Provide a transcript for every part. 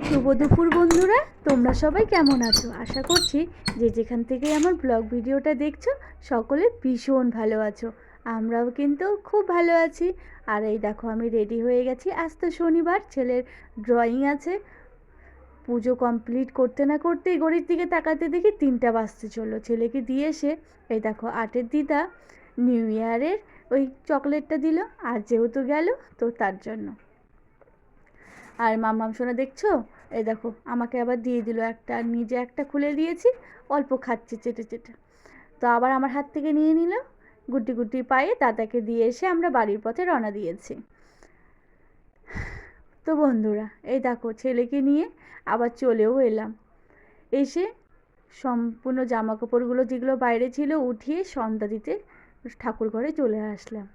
শুভ দুপুর বন্ধুরা, তোমরা সবাই কেমন আছো? আশা করছি যে যেখান থেকে আমার ব্লগ ভিডিওটা দেখছো সকলে ভীষণ ভালো আছো। আমরাও কিন্তু খুব ভালো আছি। আর এই দেখো আমি রেডি হয়ে গেছি। আজ তো শনিবার, ছেলের ড্রয়িং আছে। পুজো কমপ্লিট করতে না করতেই ঘড়ির দিকে তাকাতে দেখি 3টা বাজতে চললো। ছেলেকে দিয়ে এসে এই দেখো আটের দিদা নিউ ইয়ারের ওই চকলেটটা দিল, আর যেহেতু গেল তো তার জন্য। আর মাম্মাম সোনা দেখছো, এই দেখো আমাকে আবার দিয়ে দিল একটা, আর নিজে একটা খুলে দিয়েছি, অল্প খাচ্ছে চেটে চেটে। তো আবার আমার হাত থেকে নিয়ে নিল। গুটি গুটি পায়ে দাদাকে দিয়ে এসে আমরা বাড়ির পথে রওনা দিয়েছি। তো বন্ধুরা এই দেখো ছেলেকে নিয়ে আবার চলেও এলাম। এসে সম্পূর্ণ জামা কাপড়গুলো যেগুলো বাইরে ছিল উঠিয়ে সন্ধ্যা দিতে ঠাকুর ঘরে চলে আসলাম।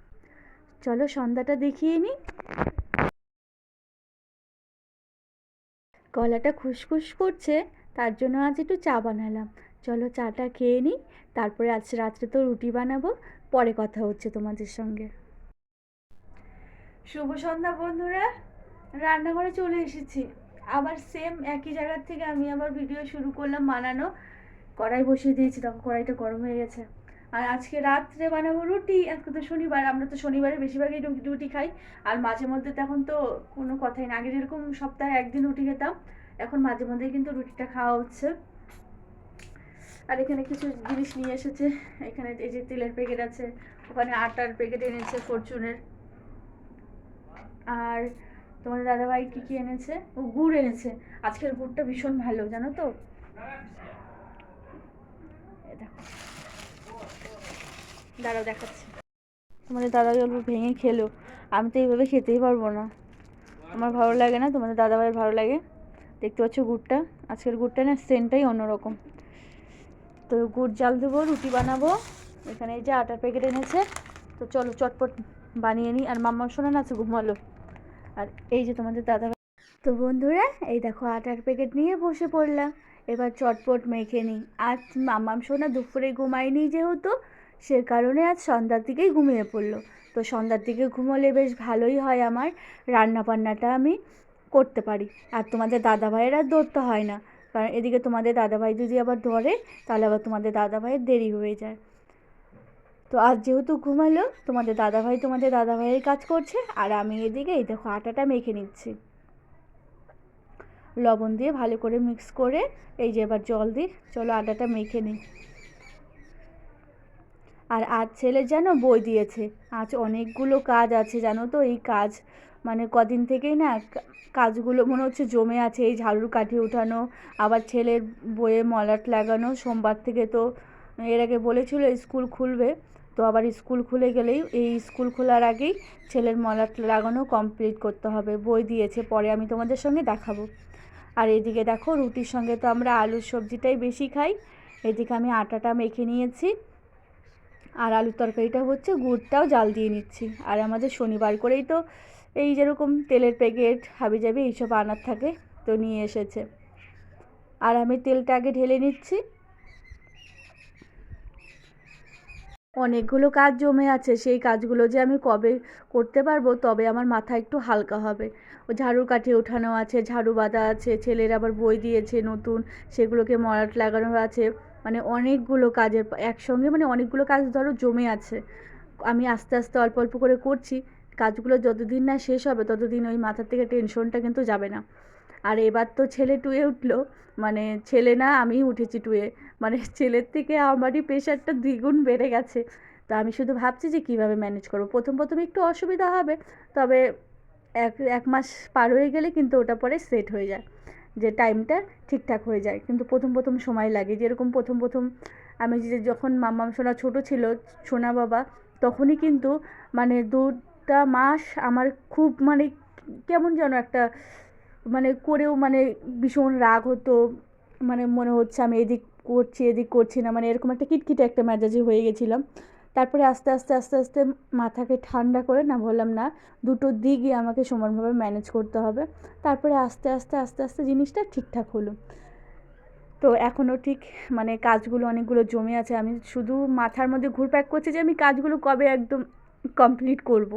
চলো সন্ধ্যাটা দেখিয়ে নিই। গলাটা খুসখুস করছে, তার জন্য আজ একটু চা বানালাম। চলো চাটা খেয়ে নিই, তারপরে আজ রাত্রে তো রুটি বানাবো। পরে কথা হচ্ছে তোমাদের সঙ্গে। শুভ সন্ধ্যা বন্ধুরা, রান্নাঘরে চলে এসেছি। আবার সেম একই জায়গার থেকে আমি আবার ভিডিও শুরু করলাম বানানো। কড়াই বসিয়ে দিয়েছি, দেখো কড়াইটা গরম হয়ে গেছে। আর আজকে রাত্রে বানাবো রুটি। আজকে তো শনিবার, আমরা তো শনিবারে বেশিরভাগই রুটি খাই। আর মাঝে মধ্যে তো এখন তো কোনো কথাই না, আগে যেরকম সপ্তাহে একদিন রুটি খেতাম, এখন মাঝে মধ্যেই কিন্তু রুটিটা খাওয়া হচ্ছে। আর এখানে কিছু জিনিস নিয়ে এসেছে। এখানে এই যে তেলের প্যাকেট আছে, ওখানে আটার প্যাকেট এনেছে ফরচুনের। আর তোমাদের দাদাভাই কী কী এনেছে, ও গুড় এনেছে। আজকের গুড়টা ভীষণ ভালো জানো তো। দেখো, দাঁড়াও দেখাচ্ছি। তোমাদের দাদাভাই অল্প ভেঙে খেলো, আমি তো এইভাবে খেতেই পারবো না, আমার ভালো লাগে না, তোমাদের দাদাভাইয়ের ভালো লাগে। দেখতে পাচ্ছ গুড়টা, আজকের গুড়টা না সেন্টটাই অন্যরকম। তো গুড় জাল দেবো, রুটি বানাবো। এখানে এই যে আটার প্যাকেট এনেছে, তো চলো চটপট বানিয়ে নিই। আর মাম্মা শোনা না আছে ঘুমালো। আর এই যে তোমাদের দাদা। তো বন্ধুরা এই দেখো আটার প্যাকেট নিয়ে বসে পড়লাম, এবার চটপট মেখে নিই। আজ মাম্মাম সোনা দুপুরে ঘুমায়নি যেহেতু, সে কারণে আজ সন্ধ্যার দিকেই ঘুমিয়ে পড়লো। তো সন্ধ্যার দিকে ঘুমোলে বেশ ভালোই হয়, আমার রান্না বান্নাটা আমি করতে পারি। আর তোমাদের দাদাভাইয়ের আর ধরতে হয় না, কারণ এদিকে তোমাদের দাদাভাই যদি আবার ধরে তাহলে আবার তোমাদের দাদাভাইয়ের দেরি হয়ে যায়। তো আজ যেহেতু ঘুমালো, তোমাদের দাদাভাইয়ের কাজ করছে, আর আমি এদিকে এই দেখো আটাটা মেখে নিচ্ছি। লবণ দিয়ে ভালো করে মিক্স করে এই যে এবার জল দিই। চলো আটাটা মেখে নিই। আর আজ ছেলে যেন বই দিয়েছে, আজ অনেকগুলো কাজ আছে জানো তো। এই কাজ মানে কদিন থেকেই না কাজগুলো মনে হচ্ছে জমে আছে। এই ঝাড়ুর কাঠি উঠানো, আবার ছেলের বইয়ে মলাট লাগানো। সোমবার থেকে তো এর আগে বলেছিল স্কুল খুলবে, তো আবার স্কুল খুলে গেলেই এই স্কুল খোলার আগেই ছেলের মলাট লাগানো কমপ্লিট করতে হবে। বই দিয়েছে, পরে আমি তোমাদের সঙ্গে দেখাবো। আর এদিকে দেখো রুটির সঙ্গে তো আমরা আলুর সবজিটাই বেশি খাই। এদিকে আমি আটাটা মেখে নিয়েছি, আর আলুর তরকারিটা হচ্ছে, গুড়টাও জাল দিয়ে নিচ্ছি। আর আমাদের শনিবার করেই তো এই যেরকম তেলের প্যাকেট হাবিজাবি এইসব আনার থাকে, তো নিয়ে এসেছে। আর আমি তেলটা আগে ঢেলে নিচ্ছি। অনেকগুলো কাজ জমে আছে, সেই কাজগুলো যে আমি কবে করতে পারবো, তবে আমার মাথা একটু হালকা হবে। ও ঝাড়ুর কাঠি ওঠানো আছে, ঝাড়ু বাঁধা আছে, ছেলের আবার বই দিয়েছে নতুন, সেগুলোকে মলাট লাগানো আছে। মানে অনেকগুলো কাজের একসঙ্গে, মানে অনেকগুলো কাজ ধরো জমে আছে। আমি আস্তে আস্তে অল্প অল্প করে করছি। কাজগুলো যতদিন না শেষ হবে ততদিন ওই মাথার থেকে টেনশনটা কিন্তু যাবে না। আর এবার তো ছেলে টুয়ে উঠলো, মানে ছেলে না আমিই উঠেছি টুয়ে। মানে ছেলের থেকে আমারই প্রেশারটা দ্বিগুণ বেড়ে গেছে। তো আমি শুধু ভাবছি যে কীভাবে ম্যানেজ করবো। প্রথম প্রথম একটু অসুবিধা হবে, তবে এক এক মাস পার হয়ে গেলে কিন্তু ওটা পরে সেট হয়ে যায়, যে টাইমটা ঠিকঠাক হয়ে যায়। কিন্তু প্রথম প্রথম সময় লাগে, যেরকম প্রথম প্রথম আমি যে যখন মাম্মাম সোনা ছোটো ছিল, সোনা বাবা, তখনই কিন্তু মানে 2টা মাস আমার খুব মানে কেমন যেন একটা মানে করেও মানে ভীষণ রাগ হতো। মানে মনে হচ্ছে আমি এদিক করছি এদিক করছি না, মানে এরকম একটা কিটকিটে একটা মেজাজি হয়ে গেছিলাম। তারপরে আস্তে আস্তে আস্তে আস্তে মাথাকে ঠান্ডা করে না বললাম না, দুটো দিকই আমাকে সমানভাবে ম্যানেজ করতে হবে। তারপরে আস্তে আস্তে আস্তে আস্তে জিনিসটা ঠিকঠাক হলো। তো এখনও ঠিক মানে কাজগুলো অনেকগুলো জমে আছে, আমি শুধু মাথার মধ্যে ঘুরপাক করছি যে আমি কাজগুলো কবে একদম কমপ্লিট করব।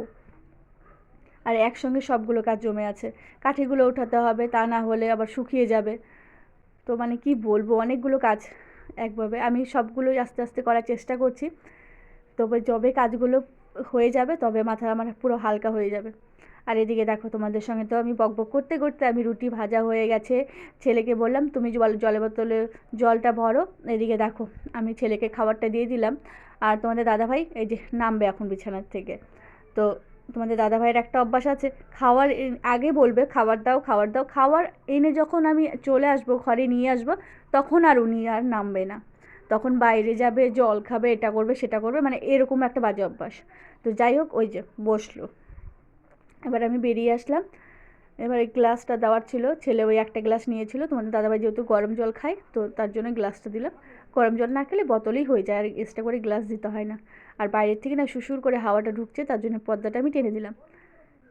আর একসঙ্গে সবগুলো কাজ জমে আছে। কাঠিগুলো ওঠাতে হবে, তা না হলে আবার শুকিয়ে যাবে। তো মানে কি বলবো, অনেকগুলো কাজ একভাবে। আমি সবগুলোই আস্তে আস্তে করার চেষ্টা করছি। তবে যবে কাজগুলো হয়ে যাবে তবে মাথা আমার পুরো হালকা হয়ে যাবে। আর এদিকে দেখো, তোমাদের সঙ্গে তো আমি বকবক করতে করতে আমি রুটি ভাজা হয়ে গেছে। ছেলেকে বললাম তুমি জলের বোতলে জলটা ভরো। এদিকে দেখো আমি ছেলেকে খাবারটা দিয়ে দিলাম। আর তোমাদের দাদাভাই এই যে নামবে এখন বিছানার থেকে। তো তোমাদের দাদাভাইয়ের একটা অভ্যাস আছে, খাওয়ার আগে বলবে খাবার দাও খাবার দাও, খাবার এনে যখন আমি চলে আসবো ঘরে নিয়ে আসবো তখন আর উনি আর নামবে না। তখন বাইরে যাবে, জল খাবে, এটা করবে সেটা করবে, মানে এরকম একটা বাজে অভ্যাস। তো যাই হোক, ওই যে বসলো। এবার আমি বেরিয়ে আসলাম। এবার এই গ্লাসটা দেওয়ার ছিল, ছেলে ওই একটা গ্লাস নিয়েছিল। তোমাদের দাদাভাই যেহেতু গরম জল খায় তো তার জন্য গ্লাসটা দিলাম। গরম জল না খেলে বোতলেই হয়ে যায়, আর এক্সট্রা করে গ্লাস দিতে হয় না। আর বাইরের থেকে না সুসুর করে হাওয়াটা ঢুকছে, তার জন্য পর্দাটা আমি টেনে দিলাম।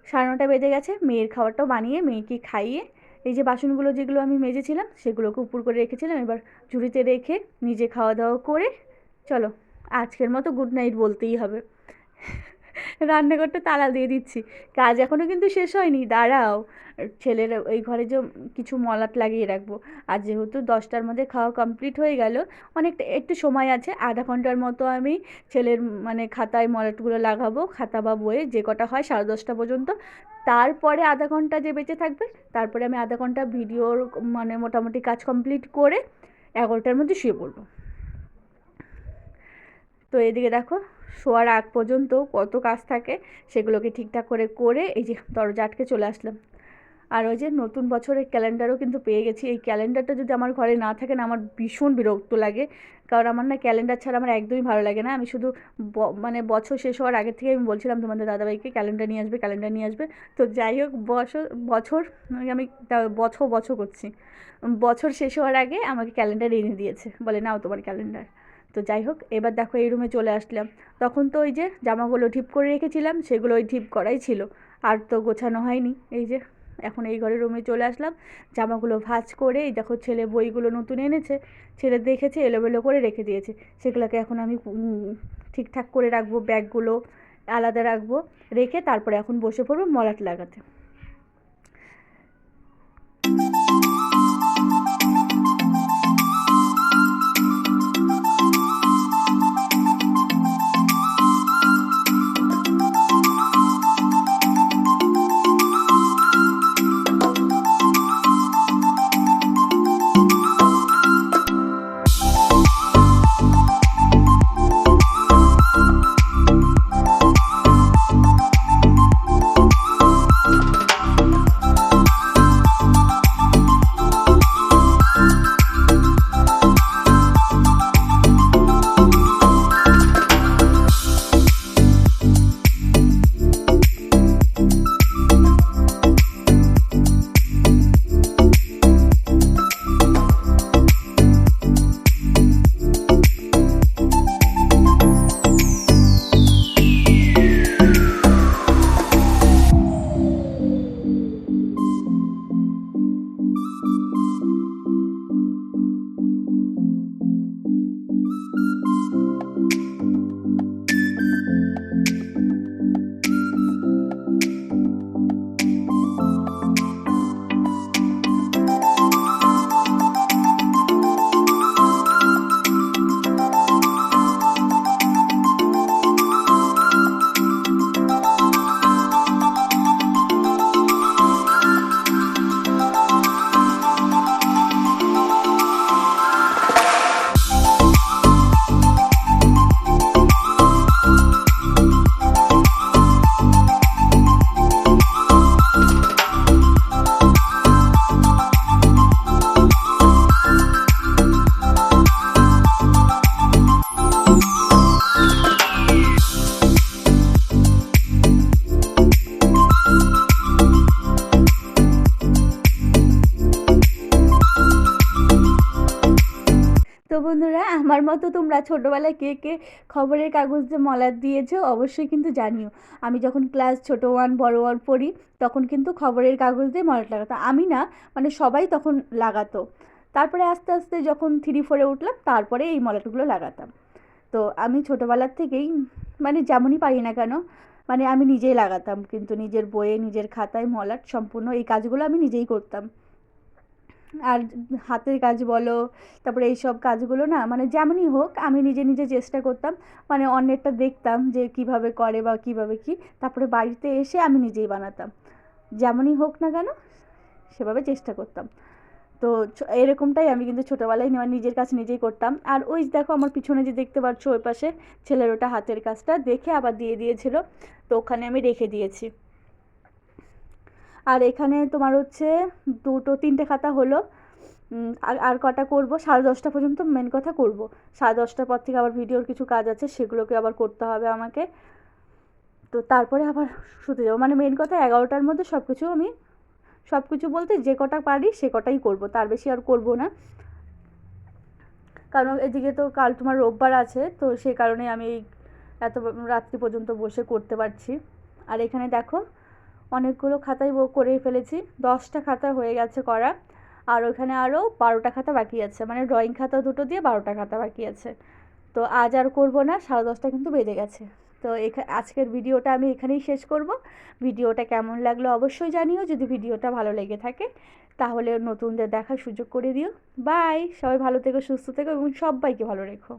9:30 বেজে গেছে, মেয়ের খাবারটাও বানিয়ে মেয়েকে খাইয়ে এই যে বাসনগুলো যেগুলো আমি মেজেছিলাম সেগুলোকে উপর করে রেখেছিলাম, এবার ঝুড়িতে রেখে নিজে খাওয়া দাওয়া করে চলো আজকের মতো গুড নাইট বলতেই হবে। রান্নাঘরটা তালা দিয়ে দিচ্ছি, কাজ এখনও কিন্তু শেষ হয়নি, দাঁড়াও। ছেলের ওই ঘরে যে কিছু মলাট লাগিয়ে রাখবো। আর যেহেতু 10টার মধ্যে খাওয়া কমপ্লিট হয়ে গেল, অনেকটা একটু সময় আছে, আধা ঘন্টার মতো আমি ছেলের মানে খাতায় মলাটগুলো লাগাবো, খাতা বা বইয়ে যে কটা হয় 10:30 পর্যন্ত। তারপরে আধা ঘন্টা যে বেঁচে থাকবে, তারপরে আমি আধা ঘন্টা ভিডিওর মানে মোটামুটি কাজ কমপ্লিট করে 11টার মধ্যে শুয়ে পড়বো। তো এদিকে দেখো, শোয়ার আগ পর্যন্ত কত কাজ থাকে, সেগুলোকে ঠিকঠাক করে করে এই যে দরজা আটকে চলে আসলাম। আর ওই যে নতুন বছরের ক্যালেন্ডারও কিন্তু পেয়ে গেছি। এই ক্যালেন্ডারটা যদি আমার ঘরে না থাকে না, আমার ভীষণ বিরক্ত লাগে। কারণ আমার না ক্যালেন্ডার ছাড়া আমার একদমই ভালো লাগে না। আমি শুধু মানে বছর শেষ হওয়ার আগে থেকে আমি বলছিলাম তোমাদের দাদাভাইকে ক্যালেন্ডার নিয়ে আসবে, ক্যালেন্ডার নিয়ে আসবে। তো যাই হোক, বছর বছর আমি বছর বছর করছি, বছর শেষ হওয়ার আগে আমাকে ক্যালেন্ডার এনে দিয়েছে, বলে নাও তোমার ক্যালেন্ডার। তো যাই হোক, এবার দেখো এই রুমে চলে আসলাম। তখন তো ওই যে জামাগুলো ঢিপ করে রেখেছিলাম, সেগুলো ওই ঢিপ করাই ছিল, আর তো গোছানো হয়নি। এই যে এখন এই ঘরের রুমে চলে আসলাম, জামাগুলো ভাঁজ করে। এই দেখো ছেলে বইগুলো নতুন এনেছে, ছেলে দেখেছে এলোমেলো করে রেখে দিয়েছে, সেগুলোকে এখন আমি ঠিকঠাক করে রাখবো, ব্যাগগুলো আলাদা রাখবো, রেখে তারপরে এখন বসে পড়বো মলাট লাগাতে। তো বন্ধুরা, আমার মতো তোমরা ছোটোবেলায় কে কে খবরের কাগজ দিয়ে মলাট দিয়েছো অবশ্যই কিন্তু জানিও। আমি যখন ক্লাস ছোটো 1 বড় 1 পড়ি তখন কিন্তু খবরের কাগজ দিয়ে মলাট লাগাতো, আমি না, মানে সবাই তখন লাগাতো। তারপরে আস্তে আস্তে যখন 3 4-এ উঠলাম তারপরে এই মলাটগুলো লাগাতাম। তো আমি ছোটোবেলার থেকেই মানে যেমনই পারি না কেন, মানে আমি নিজেই লাগাতাম, কিন্তু নিজের বইয়ে নিজের খাতায় মলাট সম্পূর্ণ এই কাজগুলো আমি নিজেই করতাম। আর হাতের কাজ বলো, তারপরে এইসব কাজগুলো না মানে যেমনই হোক আমি নিজে নিজে চেষ্টা করতাম, মানে অন্যেরটা দেখতাম যে কিভাবে করে বা কিভাবে কি, তারপরে বাড়িতে এসে আমি নিজেই বানাতাম, যেমনই হোক না কেন সেভাবে চেষ্টা করতাম। তো এরকমটাই আমি কিন্তু ছোটোবেলায় আমার নিজের কাজ নিজেই করতাম। আর ওই দেখো আমার পিছনে যে দেখতে পাচ্ছ ওই পাশে ছেলের ওটা হাতের কাজটা দেখে আবার দিয়ে দিয়েছিল, তো ওখানে আমি রেখে দিয়েছি। আর এখানে তোমার হচ্ছে 2-3টে খাতা হলো। আর আর কটা করব, 10:30 পর্যন্ত মেন কথা করব। 10:30টার পর থেকে আবার ভিডিওর কিছু কাজ আছে, সেগুলোকে আবার করতে হবে আমাকে। তো তারপরে আবার শুতে যাবো, মানে মেন কথা 11টার মধ্যে সব কিছু আমি, সব কিছু বলতে যে কটা পারি সে কটাই করব, তার বেশি আর করব না। কারণ এদিকে তো কাল তোমার রোববার আছে, তো সেই কারণে আমি এত রাত্রি পর্যন্ত বসে করতে পারছি। আর এখানে দেখো অনেকগুলো খাতাই করেই ফেলেছি, 10টা খাতা হয়ে গেছে করা। আর ওখানে আরও 12টা খাতা বাকি আছে, মানে ড্রয়িং খাতা দুটো দিয়ে 12টা খাতা বাকি আছে। তো আজ আর করব না, 10:30টা কিন্তু বেজে গেছে। তো আজকের ভিডিওটা আমি এখানেই শেষ করব। ভিডিওটা কেমন লাগলো অবশ্যই জানিও, যদি ভিডিওটা ভালো লেগে থাকে তাহলে নতুনদের দেখার সুযোগ করে দিও। বাই, সবাই ভালো থেকো, সুস্থ থেকো এবং সবাইকে ভালো রেখো।